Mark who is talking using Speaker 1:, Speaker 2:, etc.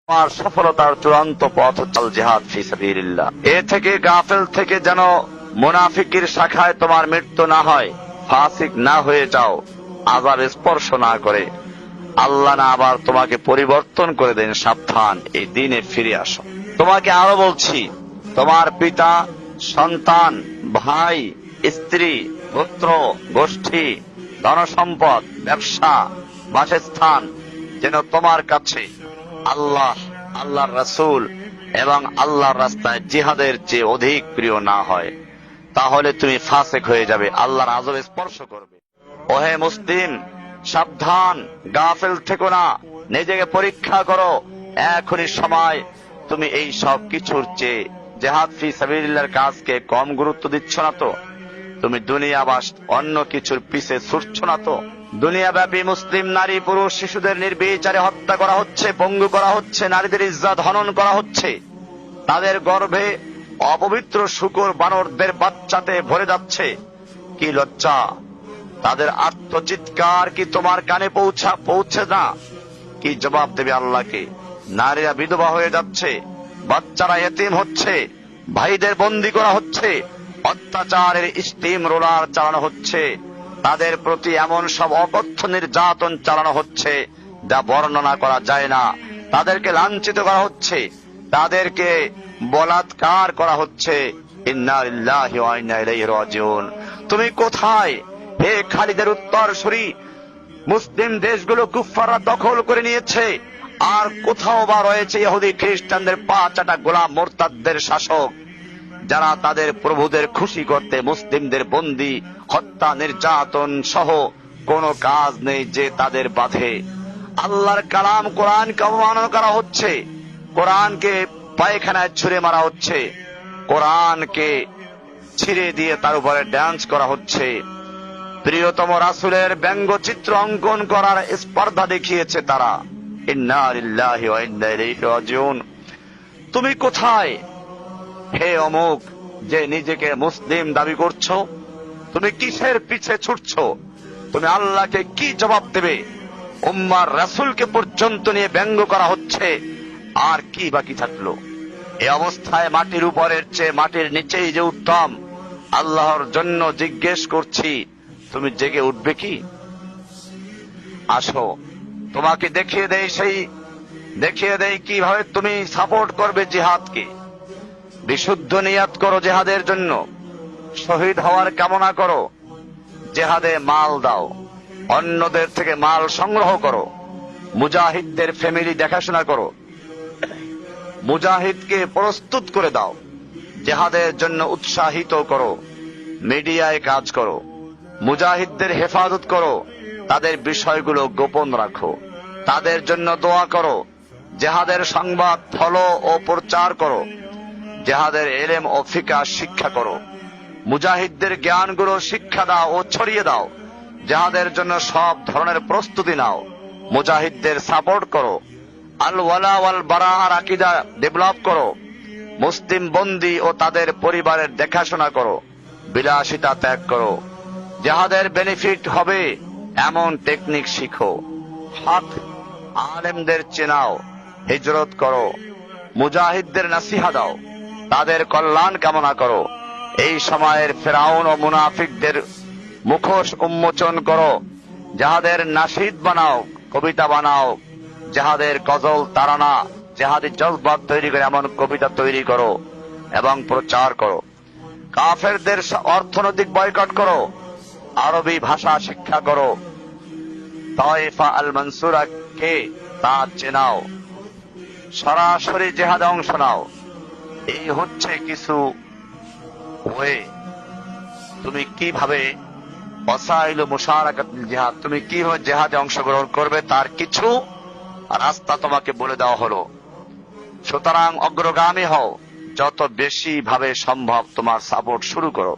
Speaker 1: তোমার সফলতার চূড়ান্ত পথ হচ্ছে জিহাদ ফি সাবিলিল্লাহ। এ থেকে গাফেল থেকে যেন মুনাফিকের শাখায় তোমার মৃত্যু না হয়, ফাসিক না হয়ে যাও, আযাব স্পর্শ না করে, আল্লাহ না আবার তোমাকে পরিবর্তন করে দেন। সাবধান, এই দিনে ফিরে আসো। তোমাকে আরো বলছি, তোমার পিতা, সন্তান, ভাই, স্ত্রী, পুত্র, গোষ্ঠী, ধনসম্পদ, ব্যবসা, বাসস্থান যেন তোমার কাছে আল্লাহ, আল্লাহর রাসূল এবং আল্লাহর রাস্তায় জিহাদের চেয়ে অধিক প্রিয় না হয়, তাহলে তুমি ফাসিক হয়ে যাবে, আল্লাহর আযাব স্পর্শ করবে। ওহে মুসলিম, সাবধান, গাফেল থেকো না, নিজেকে পরীক্ষা করো। এখনই সময়। তুমি এই সব কিছুর চেয়ে জিহাদ ফি সাবিলিল্লাহর কাজকে কম গুরুত্ব দিচ্ছ না তো? তুমি দুনিয়া বা অন্য কিছুর পিছে ছুটছ না তো? দুনিয়াব্যাপী মুসলিম নারী পুরুষ শিশুদের নির্বিচারে হত্যা করা হচ্ছে, পঙ্গু করা হচ্ছে, নারীদের ইজ্জত হনন করা হচ্ছে, তাদের গর্ভে অপবিত্র শূকর বানরদের বাচ্চাতে ভরে যাচ্ছে। কি লজ্জা! তাদের আর্তচিৎকার কি তোমার কানে পৌঁছে না? কি জবাব দেবে আল্লাহকে? নারীরা বিধবা হয়ে যাচ্ছে, বাচ্চারা এতিম হচ্ছে, ভাইদের বন্দী করা হচ্ছে, অত্যাচারের স্টিম রোলার চালানো হচ্ছে, তাদের প্রতি এমন সব অকথ্য নির্যাতন চালানো হচ্ছে যা বর্ণনা করা যায় না। তাদেরকে লাঞ্ছিত করা হচ্ছে, তাদেরকে বলাৎকার করা হচ্ছে। ইন্না লিল্লাহি ওয়া ইন্না ইলাইহি রাজিউন। তুমি কোথায় হে খালিদের উত্তরসূরি? মুসলিম দেশগুলো কুফফাররা দখল করে নিয়েছে, আর কোথাও বা রয়েছে ইহুদি খ্রিস্টানদের পা চাটা গোলাম মুরতাদদের শাসক, যারা তাদের প্রভুদের খুশি করতে মুসলিমদের বন্দী, হত্যা, নির্যাতন সহ কোনো কাজ নেই যে তাদের বাধে। আল্লাহর কালাম কোরআনকে অবমাননা করা হচ্ছে, কোরআনকে পায়খানায় ছুঁড়ে মারা হচ্ছে, কোরআনকে ছিঁড়ে দিয়ে তার উপরে ডান্স করা হচ্ছে। প্রিয়তম রাসূলের ব্যঙ্গচিত্র অঙ্কন করার স্পর্ধা দেখিয়েছে তারা। ইন্না লিল্লাহি ওয়া ইন্না ইলাইহি রাজিউন। তুমি কোথায় হে অমুক যে নিজেকে মুসলিম দাবি করছো? তুমি কিসের পিছে ছুটছো? তুমি আল্লাহকে কি জবাব দেবে? উম্মার রাসূলকে পর্যন্ত নিয়ে ব্যঙ্গ করা হচ্ছে, আর কি বাকি থাকলো? এই অবস্থায় মাটির উপরের চেয়ে মাটির নিচেই যে উত্তম। আল্লাহর জন্য জিজ্ঞেস করছি, তুমি জেগে উঠবে কি? আসো, তোমাকে দেখিয়ে দেই কিভাবে তুমি সাপোর্ট করবে জিহাদকে। বিশুদ্ধ নিয়াত করো জিহাদের জন্য, শহীদ হওয়ার কামনা করো, জিহাদে মাল দাও, অন্যদের থেকে মাল সংগ্রহ করো, মুজাহিদদের ফ্যামিলি দেখাশোনা করো, মুজাহিদকে প্রস্তুত করে দাও, জিহাদের জন্য উৎসাহিত করো, মিডিয়ায় কাজ করো, মুজাহিদদের হেফাজত করো, তাদের বিষয়গুলো গোপন রাখো, তাদের জন্য দোয়া করো, জিহাদের সংবাদ ফলো ও প্রচার করো, জিহাদের ইলম ও ফিকহ শিক্ষা করো, মুজাহিদদের জ্ঞানগুলো শিক্ষা দাও ও ছড়িয়ে দাও, জিহাদের জন্য সব ধরনের প্রস্তুতি নাও, মুজাহিদদের সাপোর্ট করো, আল ওয়ালা ওয়াল বারাআর আকীদা ডেভেলপ করো, মুসলিম বন্দী ও তাদের পরিবারের দেখাশোনা করো, বিলাসিতা ত্যাগ করো, জিহাদের বেনিফিট হবে এমন টেকনিক শিখো, হক আলেমদের চেনাও, হিজরত করো, মুজাহিদদের নসিহা দাও, তাদের কল্যাণ কামনা করো। এই সময়ের ফেরাউন ও মুনাফিকদের মুখোশ উন্মোচন করো, যাহাদের নাশিদ বানাও, কবিতা বানাও, যাহাদের গজল, তারানা, যাহাদের জজবাত তৈরি করে এমন কবিতা তৈরি করো এবং প্রচার করো। কাফেরদের অর্থনৈতিক বয়কট করো, আরবি ভাষা শিক্ষা করো, তায়েফা আল মানসুরা কে তা চেনাও, সরাসরি জিহাদে অংশ নাও। এই হচ্ছে কিছু ওয়ে। তুমি কিভাবে ওয়াসাইল মুশারাকাতুল জিহাদ, তুমি কিভাবে জিহাদে অংশগ্রহণ করবে তার কিছু রাস্তা তোমাকে বলে দেওয়া হলো। সুতরাং অগ্রগামী হও, যত বেশি ভাবে সম্ভব তোমার সাপোর্ট শুরু করো।